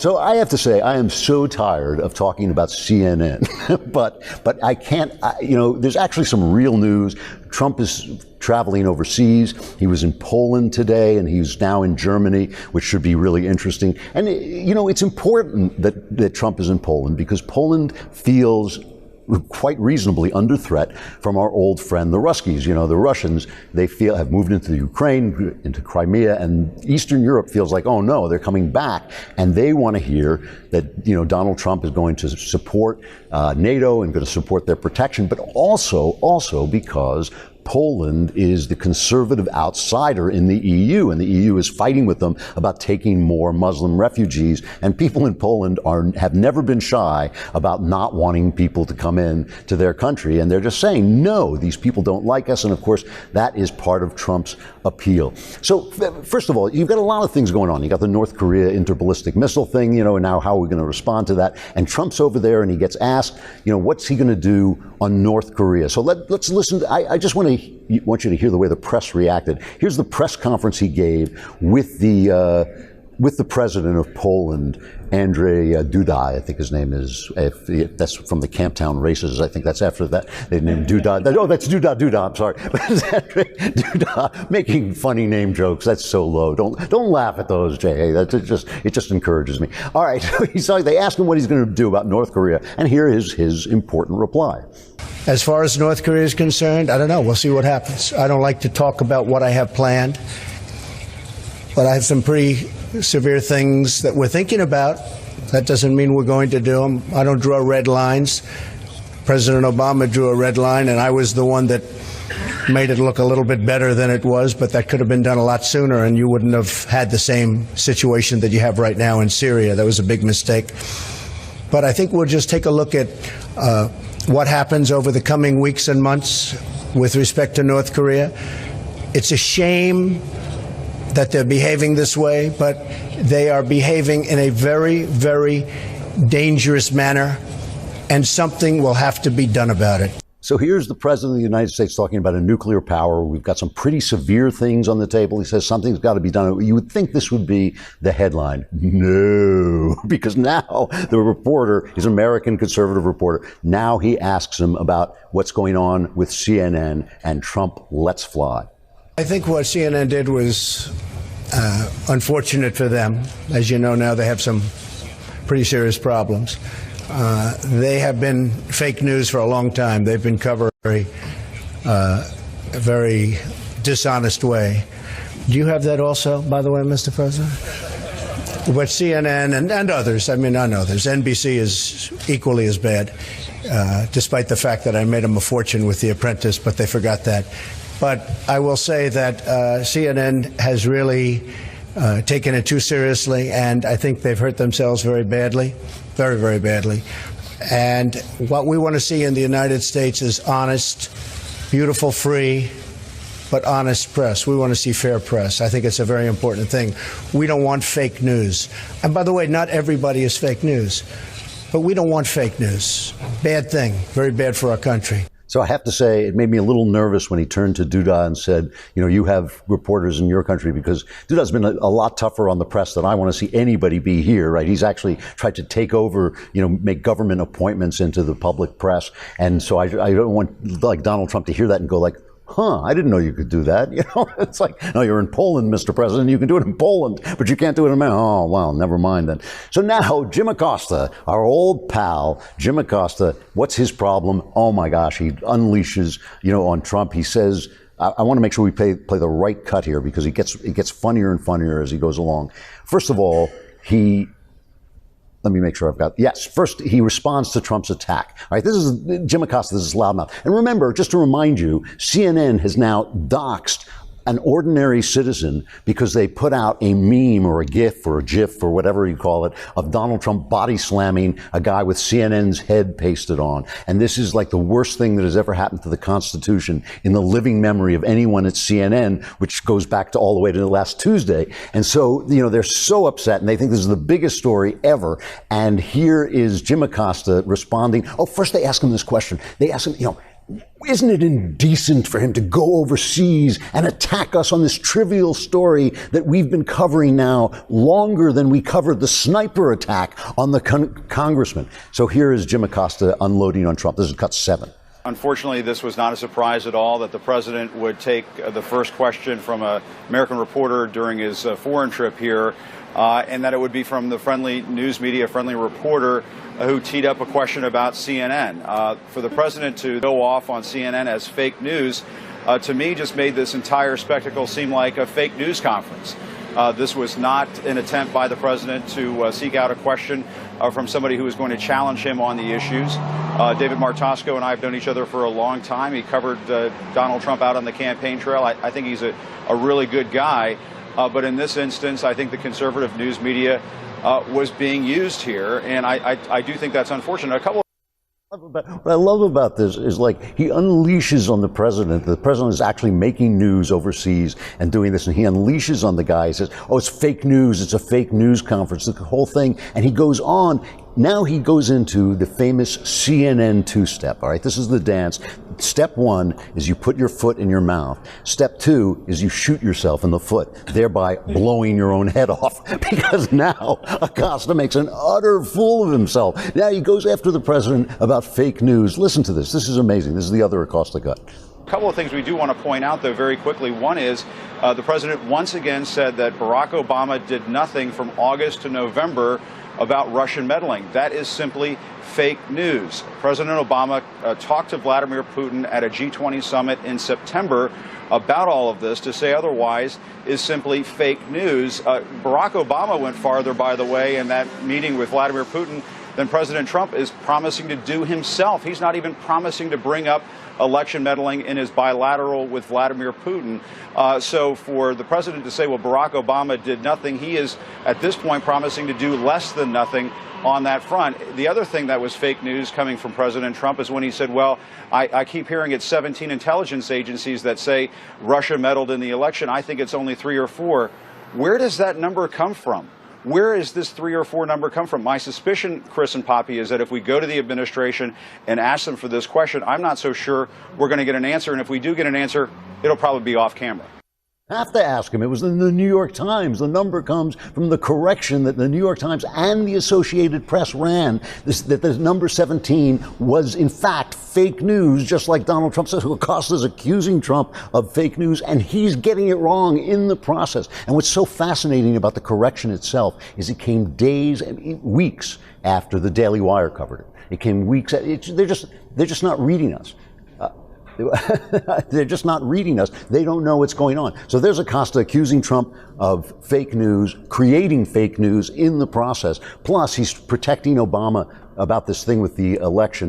So I have to say, I am so tired of talking about CNN, but I can't, there's actually some real news. Trump is traveling overseas. He was in Poland today, and he's now in Germany, which should be really interesting. And, it's important that Trump is in Poland because Poland feels quite reasonably under threat from our old friend, the Ruskies. The Russians, they have moved into the Ukraine, into Crimea, and Eastern Europe feels like, oh no, they're coming back. And they want to hear that, Donald Trump is going to support NATO and going to support their protection, but also because Poland is the conservative outsider in the EU, and the EU is fighting with them about taking more Muslim refugees. And people in Poland have never been shy about not wanting people to come in to their country. And they're just saying, no, these people don't like us. And of course, that is part of Trump's appeal. So first of all, you've got a lot of things going on. You got the North Korea interballistic missile thing, and now how are we going to respond to that? And Trump's over there and he gets asked, what's he going to do on North Korea? So let's listen. I just want you to hear the way the press reacted. Here's the press conference he gave with the president of Poland, Andrzej Duda, I think his name is. If that's from the Camptown races, I think that's after that. They named Duda. Oh, that's Duda. I'm sorry. Duda making funny name jokes. That's so low. Don't laugh at those, Jay. It just encourages me. All right. So they asked him what he's going to do about North Korea, and here is his important reply. As far as North Korea is concerned, I don't know. We'll see what happens. I don't like to talk about what I have planned, but I have some pretty severe things that we're thinking about. That doesn't mean we're going to do them. I don't draw red lines. President Obama drew a red line, and I was the one that made it look a little bit better than it was, but that could have been done a lot sooner, and you wouldn't have had the same situation that you have right now in Syria. That was a big mistake. But I think we'll just take a look at what happens over the coming weeks and months with respect to North Korea. It's a shame that they're behaving this way, but they are behaving in a very, very dangerous manner, and something will have to be done about it. So here's the president of the United States talking about a nuclear power. We've got some pretty severe things on the table. He says something's got to be done. You would think this would be the headline. No, because now the reporter, he's an American conservative reporter. Now he asks him about what's going on with CNN and Trump lets fly. I think what CNN did was unfortunate for them. As you know now, they have some pretty serious problems. They have been fake news for a long time. They've been covering a very dishonest way. Do you have that also, by the way, Mr. President? But CNN and others, I know others. NBC is equally as bad, despite the fact that I made them a fortune with The Apprentice, but they forgot that. But I will say that CNN has really taken it too seriously, and I think they've hurt themselves very badly. Very, very badly. And what we want to see in the United States is honest, beautiful, free, but honest press. We want to see fair press. I think it's a very important thing. We don't want fake news. And by the way, not everybody is fake news, but we don't want fake news. Bad thing, very bad for our country. So I have to say, it made me a little nervous when he turned to Duda and said, you have reporters in your country, because Duda's been a lot tougher on the press than I want to see anybody be here, right? He's actually tried to take over, make government appointments into the public press. And so I don't want, like, Donald Trump to hear that and go like, I didn't know you could do that. It's like, no, you're in Poland, Mr. President. You can do it in Poland, but you can't do it in America. Oh, well, never mind then. So now Jim Acosta, our old pal, Jim Acosta, what's his problem? Oh my gosh, he unleashes, on Trump. He says, I want to make sure we play the right cut here, because it gets funnier and funnier as he goes along. First of all, let me make sure I've got, yes, first he responds to Trump's attack. All right, this is Jim Acosta, this is loudmouth. And remember, just to remind you, CNN has now doxed an ordinary citizen because they put out a meme or a GIF or a GIF or whatever you call it of Donald Trump body slamming a guy with CNN's head pasted on. And this is like the worst thing that has ever happened to the Constitution in the living memory of anyone at CNN, which goes back to all the way to last Tuesday. And so, they're so upset and they think this is the biggest story ever. And here is Jim Acosta responding. Oh, first they ask him this question. They ask him, Isn't it indecent for him to go overseas and attack us on this trivial story that we've been covering now longer than we covered the sniper attack on the congressman? So here is Jim Acosta unloading on Trump. This is cut 7. Unfortunately, this was not a surprise at all that the president would take the first question from an American reporter during his foreign trip here, and that it would be from the friendly news media, friendly reporter who teed up a question about CNN. For the president to go off on CNN as fake news, to me, just made this entire spectacle seem like a fake news conference. This was not an attempt by the president to seek out a question from somebody who was going to challenge him on the issues. David Martosco and I have known each other for a long time. He covered Donald Trump out on the campaign trail. I think he's a really good guy. But in this instance, I think the conservative news media was being used here, and I do think that's unfortunate. What I love about this is, like, he unleashes on the president. The president is actually making news overseas and doing this, and he unleashes on the guy. He says, oh, it's fake news. It's a fake news conference, the whole thing. And he goes on. Now he goes into the famous CNN two-step. All right, this is the dance. Step 1 is you put your foot in your mouth. Step 2 is you shoot yourself in the foot, thereby blowing your own head off. Because now Acosta makes an utter fool of himself. Now he goes after the president about fake news. Listen to this. This is amazing. This is the other Acosta cut. A couple of things we do want to point out, though, very quickly. One is the president once again said that Barack Obama did nothing from August to November about Russian meddling. That is simply fake news. President Obama talked to Vladimir Putin at a G20 summit in September about all of this. To say otherwise is simply fake news. Barack Obama went farther, by the way, in that meeting with Vladimir Putin than President Trump is promising to do himself. He's not even promising to bring up election meddling in his bilateral with Vladimir Putin. So for the president to say, well, Barack Obama did nothing, he is at this point promising to do less than nothing on that front. The other thing that was fake news coming from President Trump is when he said, well, I keep hearing it's 17 intelligence agencies that say Russia meddled in the election. I think it's only 3 or 4. Where does that number come from? Where is this 3 or 4 number come from? My suspicion, Chris and Poppy, is that if we go to the administration and ask them for this question, I'm not so sure we're going to get an answer. And if we do get an answer, it'll probably be off camera. Have to ask him. It was in the New York Times. The number comes from the correction that the New York Times and the Associated Press ran, that the number 17 was in fact fake news, just like Donald Trump says. Acosta's accusing Trump of fake news, and he's getting it wrong in the process. And what's so fascinating about the correction itself is it came days and weeks after the Daily Wire covered it. It came weeks. They're just not reading us. They're just not reading us. They don't know what's going on. So there's Acosta accusing Trump of fake news, creating fake news in the process. Plus, he's protecting Obama about this thing with the election.